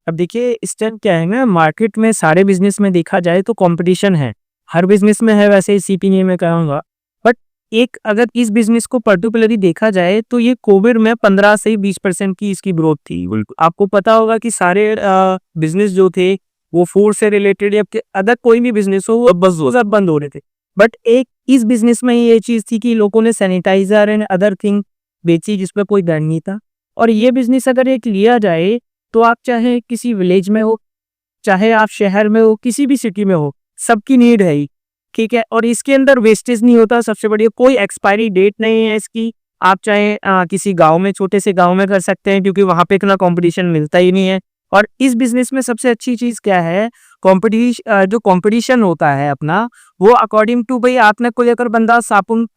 अब देखिए इस टाइम क्या है ना, मार्केट में सारे बिज़नेस में देखा जाए तो कॉम्पिटिशन है। हर बिज़नेस में है वैसे, इसी नहीं मैं कहूँगा। बट एक अगर इस बिज़नेस को पर्टिकुलरली देखा जाए तो ये कोविड में 15 से 20% की इसकी ग्रोथ थी। बिल्कुल, आपको पता होगा कि सारे बिज़नेस जो थे वो फूड से रिलेटेड या फिर अदर कोई भी बिज़नेस हो वो बस वो सब बंद हो रहे थे। बट एक इस बिज़नेस में ये चीज़ थी कि लोगों ने सैनिटाइज़र एंड अदर थिंग बेची जिसमें कोई डर नहीं था। और ये बिज़नेस अगर एक लिया जाए तो आप चाहे किसी विलेज में हो, चाहे आप शहर में हो, किसी भी सिटी में हो, सबकी नीड है ही, ठीक है? और इसके अंदर वेस्टेज नहीं होता, सबसे बढ़िया कोई एक्सपायरी डेट नहीं है इसकी। आप चाहे किसी गाँव में, छोटे से गाँव में कर सकते हैं क्योंकि वहाँ पे इतना कॉम्पिटिशन मिलता ही नहीं है। और इस बिज़नेस में सबसे अच्छी चीज़ क्या है, जो कॉम्पिटिशन होता है अपना, वो अकॉर्डिंग टू भई आपने कोई अगर बंदा साबुन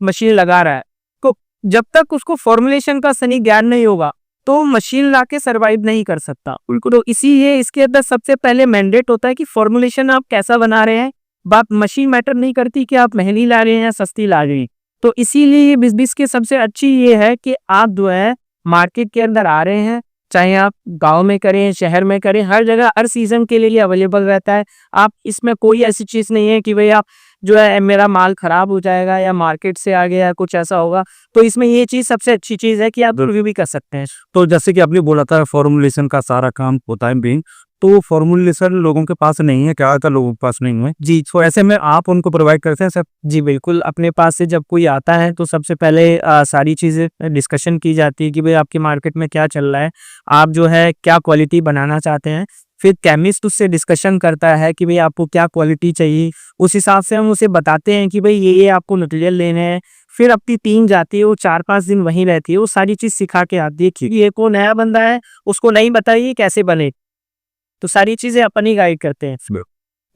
मशीन लगा रहा है, तो जब तक उसको फॉर्मुलेशन का सही ज्ञान नहीं होगा तो मशीन लाके सर्वाइव नहीं कर सकता। बिल्कुल, तो इसीलिए इसके अंदर सबसे पहले मैंडेट होता है कि फॉर्मुलेशन आप कैसा बना रहे हैं। बात मशीन मैटर नहीं करती कि आप महंगी ला रहे हैं या सस्ती ला रहे हैं। तो इसीलिए ये बिज़नेस की सबसे अच्छी ये है कि आप जो है मार्केट के अंदर आ रहे हैं, चाहे आप गाँव में करें, शहर में करें, हर जगह हर सीज़न के लिए ये अवेलेबल रहता है। आप इसमें कोई ऐसी चीज़ नहीं है कि भई आप जो है मेरा माल खराब हो जाएगा या मार्केट से आ गया, कुछ ऐसा होगा। तो इसमें ये चीज़ सबसे अच्छी चीज़ है कि आप रिव्यू भी कर सकते हैं। तो जैसे कि आपने बोला था फॉर्मुलेशन का सारा काम होता है मेन, तो फॉर्मुलेशन लोगों के पास नहीं है, क्या होता है लोगों के पास नहीं है, जी, तो ऐसे में आप उनको प्रोवाइड करते हैं सब? जी बिल्कुल, अपने पास से जब कोई आता है तो सबसे पहले सारी चीज़ें डिस्कशन की जाती है कि भई आपकी मार्केट में क्या चल रहा है, आप जो है क्या क्वालिटी बनाना चाहते हैं। फिर केमिस्ट उससे डिस्कशन करता है कि भई आपको क्या क्वालिटी चाहिए, उस हिसाब से हम उसे बताते हैं कि भई ये आपको मटेरियल लेने हैं। फिर अपनी टीम जाती है, वो 4-5 दिन वहीं रहती है, वो सारी चीज़ सिखा के आती है कि ये को नया बंदा है, उसको नहीं बताइए कैसे बने। तो सारी चीज़ें अपन ही गाइड करते हैं।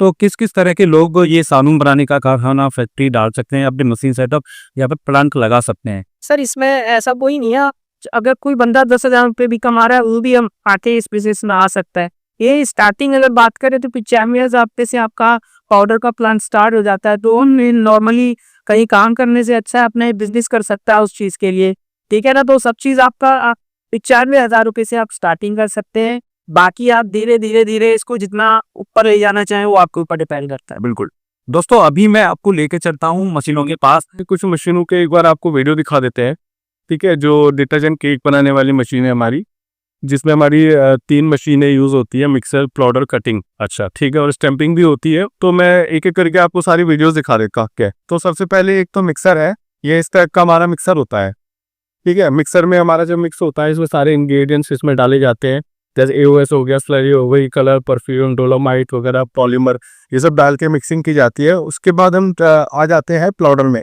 तो किस किस तरह के लोग ये साबुन बनाने का कारखाना फैक्ट्री डाल सकते हैं, अपने मशीन सेटअप या फिर प्लांट लगा सकते हैं? सर इसमें ऐसा कोई नहीं है, अगर कोई बंदा 10,000 रुपये भी कमा रहा है वो भी हम आके इस बिज़नेस में आ सकता है। ये स्टार्टिंग अगर बात करें तो 95,000 रुपये से आपका पाउडर का प्लांट स्टार्ट हो जाता है। तो हम नॉर्मली कहीं काम करने से अच्छा है अपना बिज़नेस कर सकता है उस चीज़ के लिए, ठीक है ना? तो सब चीज़ आपका 95,000 रुपये से आप स्टार्टिंग कर सकते हैं। बाकी आप धीरे-धीरे इसको जितना ऊपर ले जाना चाहें वो आपके ऊपर डिपेंड करता है। बिल्कुल। दोस्तों अभी मैं आपको लेके चलता हूँ मशीनों के पास, कुछ मशीनों के एक बार आपको वीडियो दिखा देते हैं, ठीक है? जो डिटर्जेंट केक बनाने वाली मशीन है हमारी, जिसमें हमारी 3 मशीनें यूज़ होती है, मिक्सर, प्लॉटर, कटिंग, अच्छा ठीक है, और स्टैंपिंग भी होती है। तो मैं एक-एक करके आपको सारी वीडियोज़ दिखा देता हूँ क्या। तो सबसे पहले एक तो मिक्सर है, ये इस टाइप का हमारा मिक्सर होता है, ठीक है? मिक्सर में हमारा जब मिक्स होता है इसमें सारे इंग्रेडिएंट्स इसमें डाले जाते हैं, जैसे एओएस हो गया, स्लरी हो गई, कलर, परफ्यूम, डोलोमाइट वगैरह, पॉलीमर, ये सब डाल के मिक्सिंग की जाती है। उसके बाद हम आ जाते हैं प्लॉटर में।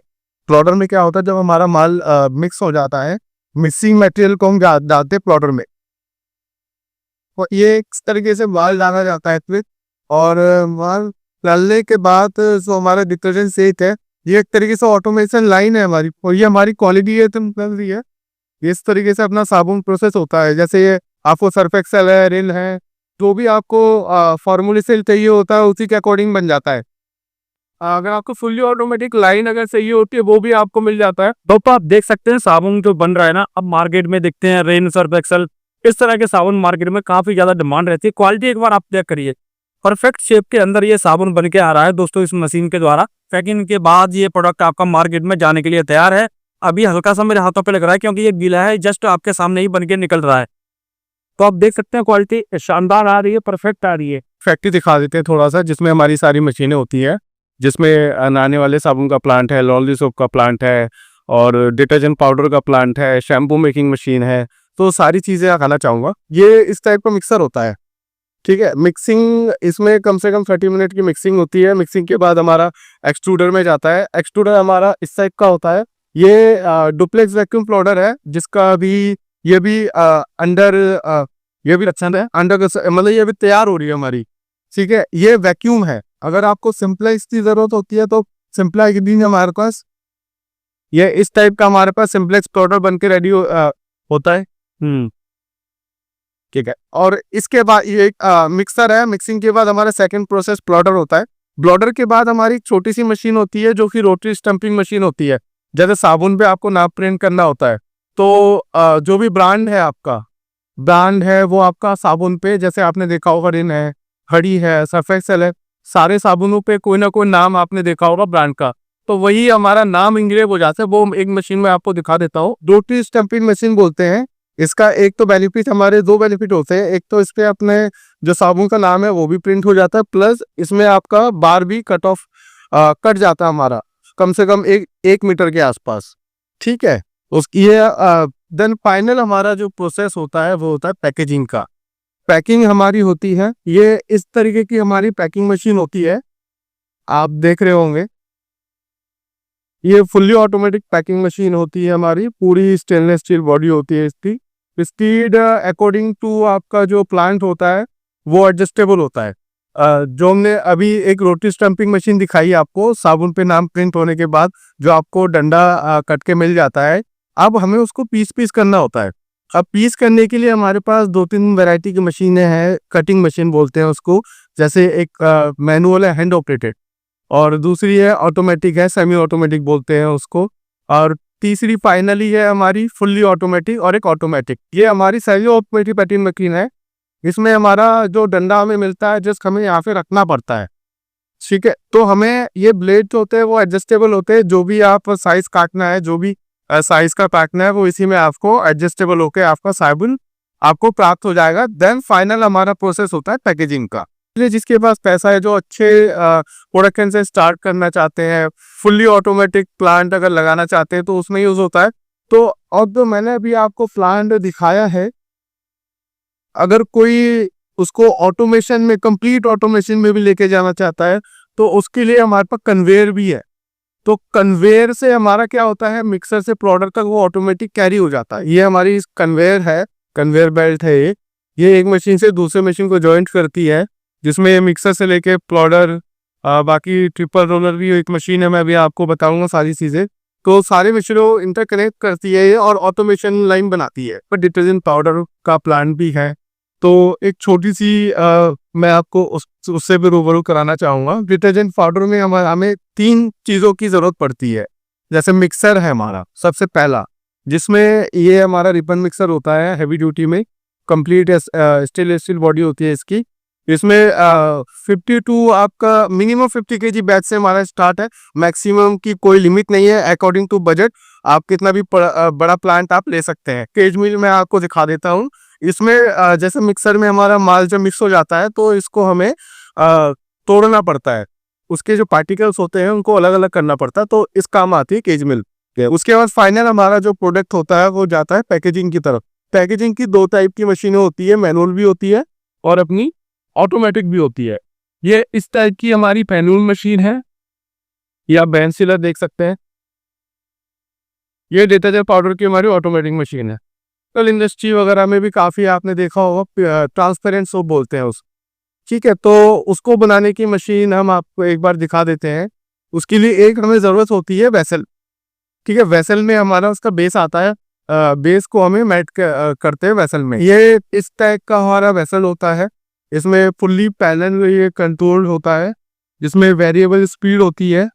प्लॉटर में क्या होता है, जब हमारा माल मिक्स हो जाता है, मिक्सिंग मटेरियल को हम डालते हैं प्लॉटर में। तो ये इस तरीके से माल डाला जाता है इसमें, और माल डालने के बाद जो हमारा डिटर्जेंट सेट है, ये एक तरीके से ऑटोमेशन लाइन है हमारी, और ये हमारी क्वालिटी है तुम कर रही है। इस तरीके से अपना साबुन प्रोसेस होता है, जैसे ये आपको सर्फ एक्सेल है, रिन है, जो भी आपको फॉर्मूलेशन चाहिए होता है उसी के अकॉर्डिंग बन जाता है। अगर आपको फुल्ली ऑटोमेटिक लाइन अगर चाहिए होती है वो भी आपको मिल जाता है। दोस्तों आप देख सकते हैं साबुन जो बन रहा है ना, अब मार्केट में देखते हैं रेन, सर्फ एक्सेल, इस तरह के साबुन मार्केट में काफी ज्यादा डिमांड रहती है। क्वालिटी एक बार आप चेक करिए, परफेक्ट शेप के अंदर ये साबुन बन के आ रहा है दोस्तों इस मशीन के द्वारा। पैकिंग के बाद ये प्रोडक्ट आपका मार्केट में जाने के लिए तैयार है। अभी हल्का सा मेरे हाथों पे लग रहा है क्योंकि ये गीला है, जस्ट आपके सामने ही बन के निकल रहा है। तो आप देख सकते हैं क्वालिटी शानदार आ रही है, परफेक्ट आ रही है। फैक्ट्री दिखा देते हैं थोड़ा सा, जिसमें हमारी सारी मशीनें होती है, जिसमें नहाने वाले साबुन का प्लांट है, लॉन्ड्री सोप का प्लांट है, और डिटर्जेंट पाउडर का प्लांट है, शैम्पू मेकिंग मशीन है। तो सारी चीज़ें दिखाना चाहूँगा। ये इस टाइप का मिक्सर होता है, ठीक है? मिक्सिंग इसमें कम से कम 30 मिनट की मिक्सिंग होती है। मिक्सिंग के बाद हमारा एक्सट्रूडर में जाता है। एक्सट्रूडर हमारा इस टाइप का होता है। ये डुप्लेक्स वैक्यूम प्लॉटर है, जिसका भी ये भी अंडर ये भी अच्छा है, अंडर मतलब ये भी तैयार हो रही है हमारी, ठीक है? ये वैक्यूम है। अगर आपको सिंप्लेक्स की जरूरत होती है तो सिंप्लेक्स भी है हमारे पास। ये इस टाइप का हमारे पास सिंप्लेक्स प्लॉटर बन के रेडी होता है। ठीक है। और इसके बाद ये एक मिक्सर है। मिक्सिंग के बाद हमारा सेकंड प्रोसेस प्लॉटर होता है। प्लॉटर के बाद हमारी छोटी सी मशीन होती है जो कि रोटरी स्टम्पिंग मशीन होती है। जैसे साबुन पे आपको नाप प्रिंट करना होता है, तो जो भी ब्रांड है आपका, ब्रांड है वो आपका साबुन पे, जैसे आपने देखा होगा रिन है, हड़ी है, सर्फ एक्सेल है, सारे साबुनों पे कोई ना कोई नाम आपने देखा होगा ब्रांड का। तो वही हमारा नाम इंग्रेव हो जाता है, वो एक मशीन में आपको दिखा देता हूँ। रोटरी स्टैंपिंग मशीन बोलते हैं इसका। एक तो बेनिफिट, हमारे दो बेनिफिट होते हैं। एक तो इस पे अपने जो साबुन का नाम है वो भी प्रिंट हो जाता है, प्लस इसमें आपका बार भी कट जाता है हमारा, कम से कम 1 मीटर के आसपास। ठीक है, उसकी ये देन फाइनल हमारा जो प्रोसेस होता है वो होता है पैकेजिंग का। पैकिंग हमारी होती है, ये इस तरीके की हमारी पैकिंग मशीन होती है, आप देख रहे होंगे। ये फुल्ली ऑटोमेटिक पैकिंग मशीन होती है हमारी, पूरी स्टेनलेस स्टील बॉडी होती है इसकी। स्पीड अकॉर्डिंग टू आपका जो प्लांट होता है वो एडजस्टेबल होता है। जो हमने अभी एक रोटी स्टम्पिंग मशीन दिखाई आपको, साबुन पे नाम प्रिंट होने के बाद जो आपको डंडा कट के मिल जाता है, अब हमें उसको पीस पीस करना होता है। अब पीस करने के लिए हमारे पास 2-3 वैरायटी की मशीनें हैं, कटिंग मशीन बोलते हैं उसको। जैसे एक मैनुअल है, हैंड ऑपरेटेड, और दूसरी है ऑटोमेटिक है, सेमी ऑटोमेटिक बोलते हैं उसको, और तीसरी फाइनली है हमारी फुल्ली ऑटोमेटिक और एक ऑटोमेटिक। ये हमारी सेमी ऑटोमेटिक पैकिंग मशीन है। इसमें हमारा जो डंडा हमें मिलता है, जस्ट हमें यहाँ पे रखना पड़ता है। ठीक है, तो हमें ये ब्लेड जो होते हैं वो एडजस्टेबल होते हैं, जो भी आप साइज काटना है, जो भी साइज का काटना है, वो इसी में आपको एडजस्टेबल होके आपका साबुन आपको प्राप्त हो जाएगा। देन फाइनल हमारा प्रोसेस होता है पैकेजिंग का। इसलिए जिसके पास पैसा है, जो अच्छे प्रोडक्शन से स्टार्ट करना चाहते हैं, फुल्ली ऑटोमेटिक प्लांट अगर लगाना चाहते हैं तो उसमें यूज होता है। तो अब जो मैंने अभी आपको प्लांट दिखाया है, अगर कोई उसको ऑटोमेशन में, कंप्लीट ऑटोमेशन में भी लेके जाना चाहता है, तो उसके लिए हमारे पास कन्वेयर भी है। तो कन्वेयर से हमारा क्या होता है, मिक्सर से प्रोडक्ट तक वो ऑटोमेटिक कैरी हो जाता है। ये हमारी कन्वेयर है, कन्वेयर बेल्ट है ये एक मशीन से दूसरे मशीन को जॉइंट करती है, जिसमें मिक्सर से लेके प्लॉडर, बाकी ट्रिपल रोलर भी एक मशीन है, मैं अभी आपको बताऊंगा सारी चीज़ें। तो सारे मशीनों इंटरकनेक्ट करती है ये और ऑटोमेशन लाइन बनाती है। पर डिटर्जेंट पाउडर का प्लांट भी है। तो एक छोटी सी मैं आपको उससे भी रूबरू कराना चाहूँगा। डिटर्जेंट पाउडर में हमें 3 चीज़ों की ज़रूरत पड़ती है। जैसे मिक्सर है हमारा सबसे पहला, जिसमें ये हमारा रिबन मिक्सर होता है हैवी ड्यूटी में, कंप्लीट स्टेनलेस स्टील बॉडी होती है इसकी। इसमें 52 आपका मिनिमम 50 kg बैच से हमारा स्टार्ट है, मैक्सिमम की कोई लिमिट नहीं है। अकॉर्डिंग टू बजट आप कितना भी बड़ा प्लांट आप ले सकते हैं। केज मिल मैं आपको दिखा देता हूँ। इसमें जैसे मिक्सर में हमारा माल जब मिक्स हो जाता है तो इसको हमें तोड़ना पड़ता है, उसके जो पार्टिकल्स होते हैं उनको अलग अलग करना पड़ता है, तो इस काम आती है केज मिल। उसके बाद फाइनल हमारा जो प्रोडक्ट होता है वो जाता है पैकेजिंग की तरफ। पैकेजिंग की 2 टाइप की मशीनें होती है, मैनुअल भी होती है और अपनी ऑटोमेटिक भी होती है। ये इस टाइप की हमारी मैनुअल मशीन है, या बैन सीलर देख सकते हैं। ये डिटर्जेंट पाउडर की हमारी ऑटोमेटिक मशीन है। कल इंडस्ट्री वगैरह में भी काफ़ी आपने देखा होगा, ट्रांसपेरेंट सोप बोलते हैं उस। ठीक है, तो उसको बनाने की मशीन हम आपको एक बार दिखा देते हैं। उसके लिए एक हमें ज़रूरत होती है वेसल। ठीक है, वेसल में हमारा उसका बेस आता है, बेस को हमें मैट करते हैं वेसल में। ये इस टाइप का हमारा वेसल होता है। इसमें फुल्ली पैनल ये कंट्रोल होता है, जिसमें वेरिएबल स्पीड होती है।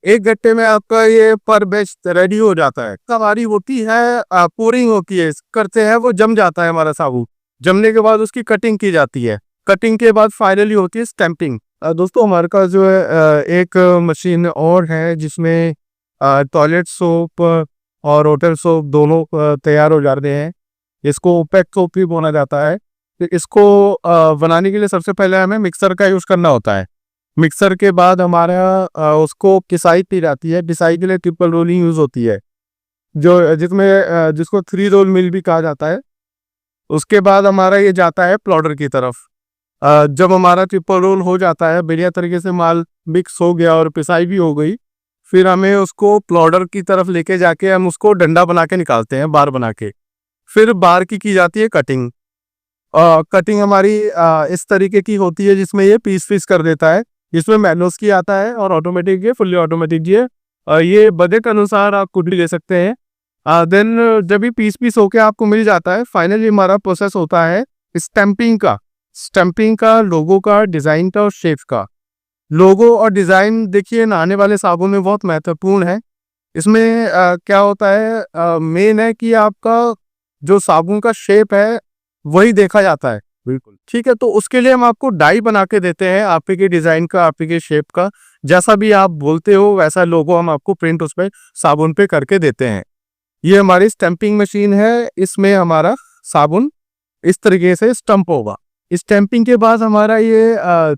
1 घंटे में आपका ये पर बैच रेडी हो जाता है। हमारी होती है पोरिंग होती है, करते हैं वो जम जाता है हमारा साबुन। जमने के बाद उसकी कटिंग की जाती है। कटिंग के बाद फाइनली होती है स्टैंपिंग। दोस्तों हमारे पास जो है एक मशीन और है, जिसमें टॉयलेट सोप और होटल सोप दोनों तैयार हो जाते हैं। इसको ओपेक सोप भी बोला जाता है। तो इसको बनाने के लिए सबसे पहले हमें मिक्सर का यूज़ करना होता है। मिक्सर के बाद हमारा उसको पिसाई की जाती है। पिसाई के लिए ट्रिपल रोलिंग यूज़ होती है, जो जिसको 3 रोल मिल भी कहा जाता है। उसके बाद हमारा ये जाता है प्लॉडर की तरफ। जब हमारा ट्रिपल रोल हो जाता है, बढ़िया तरीके से माल मिक्स हो गया और पिसाई भी हो गई, फिर हमें उसको प्लॉडर की तरफ लेके जाके हम उसको डंडा बना के निकालते हैं, बार बना के। फिर बार की जाती है कटिंग। कटिंग हमारी इस तरीके की होती है, जिसमें ये पीस पीस कर देता है। इसमें मैनुअल की आता है और ऑटोमेटिक ये फुल्ली ऑटोमेटिक ये बजट अनुसार आप कुछ भी ले सकते हैं। देन जब भी पीस पीस होके आपको मिल जाता है, फाइनली हमारा प्रोसेस होता है स्टैंपिंग का, लोगो का, डिज़ाइन का और शेप का। लोगो और डिज़ाइन देखिए, नहाने वाले साबुन में बहुत महत्वपूर्ण है। इसमें क्या होता है, मेन है कि आपका जो साबुन का शेप है वही देखा जाता है। बिल्कुल ठीक है, तो उसके लिए हम आपको डाई बना के देते हैं, आपके डिजाइन का, आपके शेप का, जैसा भी आप बोलते हो वैसा लोगो हम आपको प्रिंट उस पे साबुन पे करके देते हैं। ये हमारी स्टैंपिंग मशीन है, इसमें हमारा साबुन इस तरीके से स्टंप होगा। स्टैंपिंग के बाद हमारा ये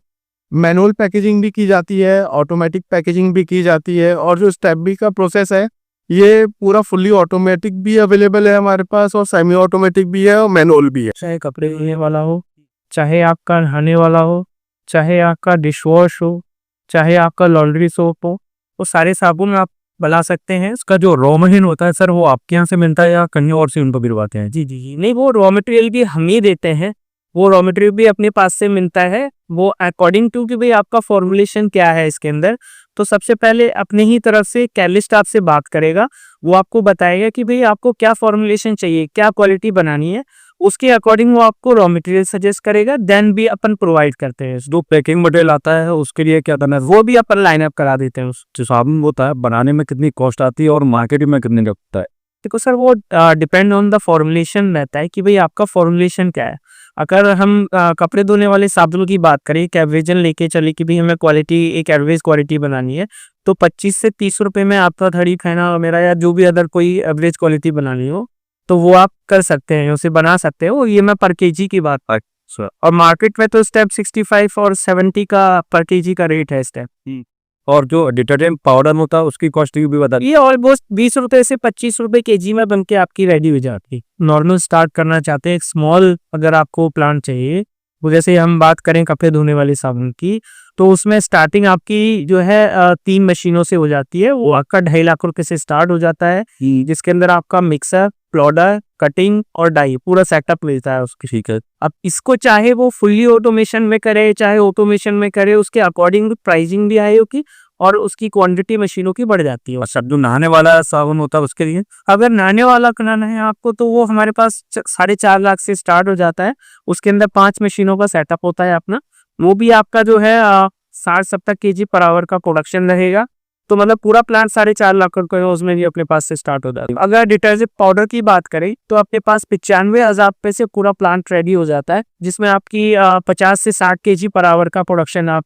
मैनुअल पैकेजिंग भी की जाती है, ऑटोमेटिक पैकेजिंग भी की जाती है, और जो स्टेप का प्रोसेस है ये पूरा फुल्ली ऑटोमेटिक भी अवेलेबल है हमारे पास, और सेमी ऑटोमेटिक भी है और मैनुअल भी है। चाहे कपड़े धोने वाला हो, चाहे आपका नहाने वाला हो, चाहे आपका डिश वॉश हो, चाहे आपका लॉन्ड्री सोप हो, वो सारे साबुन आप बना सकते हैं। इसका जो रॉ मशीन होता है सर, वो आपके यहाँ से मिलता है या कहीं और से उनको भिजवाते हैं? जी, जी, जी। नहीं, वो रॉ मटेरियल भी हम ही देते हैं। वो रॉ मटेरियल भी अपने पास से मिलता है। वो अकॉर्डिंग टू कि भई आपका फ़ॉर्मूलेशन क्या है इसके अंदर। तो सबसे पहले अपने ही तरफ से केमिस्ट आपसे बात करेगा। वो आपको बताएगा कि भई आपको क्या फ़ॉर्मूलेशन चाहिए, क्या क्वालिटी बनानी है। उसके अकॉर्डिंग वो आपको रॉ मटेरियल सजेस्ट करेगा, देन भी अपन प्रोवाइड करते हैं। जो पैकिंग मटेरियल आता है उसके लिए क्या करना है? वो भी अपन लाइन अप करा देते हैं। जो साबुन होता है बनाने में कितनी कॉस्ट आती है और मार्केट में कितने का लगता है? देखो सर, वो डिपेंड ऑन द फॉर्मुलेशन रहता है कि भाई आपका फॉर्मुलेशन क्या है। अगर हम कपड़े धोने वाले साबुन की बात करें, एक एवरेजन लेके चले कि भाई हमें क्वालिटी, एक एवरेज क्वालिटी बनानी है, तो 25 से 30 रुपए में आपका थड़ी खाना मेरा या जो भी अदर कोई एवरेज क्वालिटी बनानी हो तो वो आप कर सकते हैं, उसे बना सकते हो। ये मैं पर केजी की बात कर, और मार्केट में तो स्टेप 65 और 70 का पर केजी का रेट है स्टेप। और जो डिटर्जेंट पाउडर होता है उसकी कॉस्ट भी बता ये ऑलमोस्ट 20 रुपए से 25 रुपए केजी में बन के आपकी रेडी हो जाती है। नॉर्मल स्टार्ट करना चाहते हैं, एक स्मॉल अगर आपको प्लांट चाहिए, वो जैसे हम बात करें कपड़े धोने वाले साबुन की, तो उसमें स्टार्टिंग आपकी जो है 3 मशीनों से हो जाती है। वो आपका 2.5 लाख रुपए से स्टार्ट हो जाता है, जिसके अंदर आपका मिक्सर, प्लॉडर, कटिंग और डाई पूरा सेटअप मिलता है उसकी। ठीक है। अब इसको चाहे वो फुल्ली ऑटोमेशन में करे, चाहे ऑटोमेशन में करे, उसके अकॉर्डिंग प्राइसिंग भी हाई होगी और उसकी क्वांटिटी मशीनों की बढ़ जाती है। अच्छा, जो नहाने वाला साबुन होता है उसके लिए? अगर नहाने वाला कराना है आपको तो वो हमारे पास 4.5 लाख से स्टार्ट हो जाता है। उसके अंदर 5 मशीनों का सेटअप होता है अपना। वो भी आपका जो है 60-70 केजी पर आवर का प्रोडक्शन रहेगा। तो मतलब पूरा प्लांट 4.5 लाख रुपए उसमें भी अपने पास से स्टार्ट हो जाता है। अगर डिटर्जेंट पाउडर की बात करें तो अपने पास 95,000 रुपए से पूरा प्लांट रेडी हो जाता है, जिसमें आपकी 50 से 60 केजी पर आवर का प्रोडक्शन आप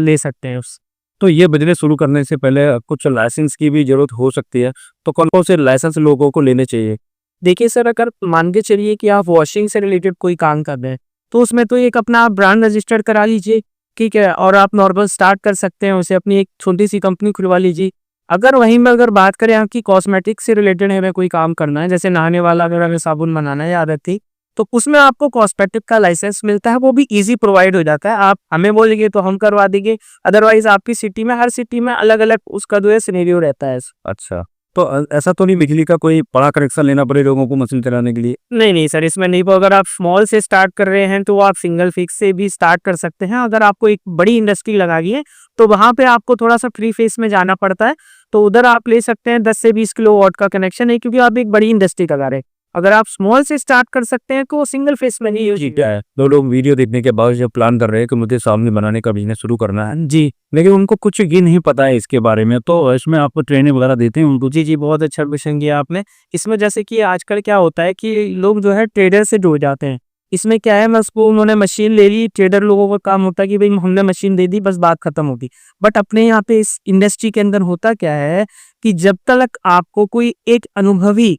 ले सकते हैं उस। तो ये बिजनेस शुरू करने से पहले कुछ लाइसेंस की भी जरूरत हो सकती है, तो कौन कौन से लाइसेंस लोगों को लेने चाहिए? देखिए सर, अगर मान के चलिए कि आप वॉशिंग से रिलेटेड कोई काम कर रहे हैं तो उसमें तो एक अपना आप ब्रांड रजिस्टर्ड करा लीजिए, ठीक है, और आप नॉर्मल स्टार्ट कर सकते हैं, उसे अपनी एक छोटी सी कंपनी खुलवा लीजिए। अगर वहीं में अगर बात करें आपकी कॉस्मेटिक से रिलेटेड हमें कोई काम करना है, जैसे नहाने वाला अगर हमें साबुन बनाना है आदत थी, तो उसमें आपको कॉस्मेटिक का लाइसेंस मिलता है, वो भी इजी प्रोवाइड हो जाता है। आप हमें बोलेंगे तो हम करवा देंगे, अदरवाइज आपकी सिटी में, हर सिटी में अलग अलग उसका जो है सिनेरियो रहता है। अच्छा, तो ऐसा तो नहीं बिजली का कोई बड़ा कनेक्शन लेना पड़े लोगों को मशीन चलाने के लिए? नहीं नहीं सर, इसमें नहीं। अगर आप स्मॉल से स्टार्ट कर रहे हैं तो आप सिंगल फिक्स से भी स्टार्ट कर सकते हैं। अगर आपको एक बड़ी इंडस्ट्री लगानी है तो वहां पे आपको थोड़ा सा फ्री फेस में जाना पड़ता है, तो उधर आप ले सकते हैं 10 से 20 किलोवाट का कनेक्शन है, क्योंकि आप एक बड़ी इंडस्ट्री लगा रहे हैं। अगर आप स्मॉल से स्टार्ट कर सकते हैं तो सिंगल फेस में नहीं यूज क्या है, दो लोग वीडियो देखने के बाद जब प्लान कर रहे हैं कि मुझे सामने बनाने का बिजनेस शुरू करना है जी। लेकिन उनको कुछ ये नहीं पता है इसके बारे में, तो इसमें आपको ट्रेनिंग वगैरह देते हैं उनको? जी, जी, बहुत अच्छा क्वेश्चन किया आपने। इसमें जैसे कि आजकल क्या होता है कि लोग जो है ट्रेडर से जुड़ जाते हैं। इसमें क्या है, बस वो उन्होंने मशीन ले ली, ट्रेडर लोगों का काम होता है कि भाई हमने मशीन दे दी, बस बात खत्म होगी। बट अपने यहाँ पे इस इंडस्ट्री के अंदर होता क्या है कि जब तक आपको कोई एक अनुभवी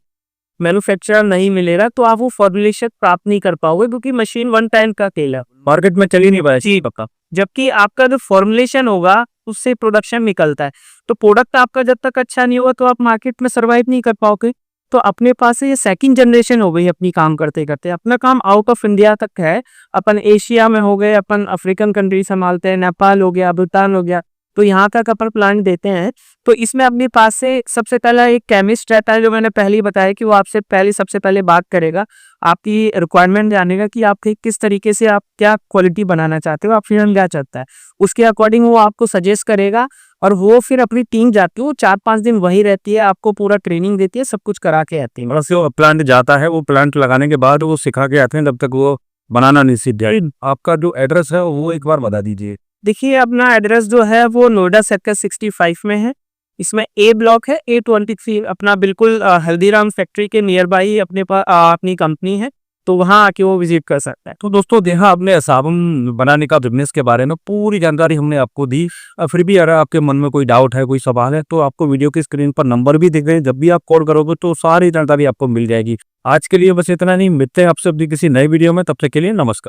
मैन्युफैक्चरर नहीं मिलेगा तो आप वो फॉर्मुलेशन प्राप्त नहीं कर पाओगे, क्योंकि मशीन वन टाइम का खेल है, मार्केट में चल ही नहीं पाया। जी पक्का। जबकि आपका जो फॉर्मुलेशन होगा उससे प्रोडक्शन निकलता है, तो प्रोडक्ट आपका जब तक अच्छा नहीं होगा तो आप मार्केट में सर्वाइव नहीं कर पाओगे। तो अपने पास से ये सेकंड जनरेशन हो गई अपनी काम करते करते। अपना काम आउट ऑफ इंडिया तक है, अपन एशिया में हो गए, अपन अफ्रीकन कंट्री संभालते हैं, नेपाल हो गया, भूटान हो गया, तो यहाँ तक अपन प्लांट देते हैं। तो इसमें अपने पास से सबसे पहला एक केमिस्ट रहता है, जो मैंने पहले ही बताया कि वो आपसे पहले सबसे पहले बात करेगा, आपकी रिक्वायरमेंट जानेगा कि आप किस तरीके से आप क्या क्वालिटी बनाना चाहते हो, आप फिर क्या चाहता है, उसके अकॉर्डिंग वो आपको सजेस्ट करेगा। और वो फिर अपनी टीम जाती है, वो 4-5 दिन वही रहती है, आपको पूरा ट्रेनिंग देती है, सब कुछ करा के आती है। बस जो प्लांट जाता है वो प्लांट लगाने के बाद वो सिखा के आते हैं, तब तक वो बनाना नहीं सीख जाए। आपका जो एड्रेस है वो एक बार बता दीजिए। देखिए, अपना एड्रेस जो है वो नोएडा सेक्टर 65 में है। इसमें ए ब्लॉक है, A23 अपना बिल्कुल हल्दीराम फैक्ट्री के नियर बाई अपने पास अपनी कंपनी है, तो वहाँ आके वो विजिट कर सकता है। तो दोस्तों देखा आपने साबुन बनाने का बिजनेस के बारे में पूरी जानकारी हमने आपको दी। फिर भी अगर आपके मन में कोई डाउट है, कोई सवाल है, तो आपको वीडियो की स्क्रीन पर नंबर भी दिख रहे हैं, जब भी आप कॉल करोगे तो सारी जानकारी आपको मिल जाएगी। आज के लिए बस इतना नहीं, मिलते हैं आपसे अभी किसी नए वीडियो में, तब तक के लिए नमस्कार।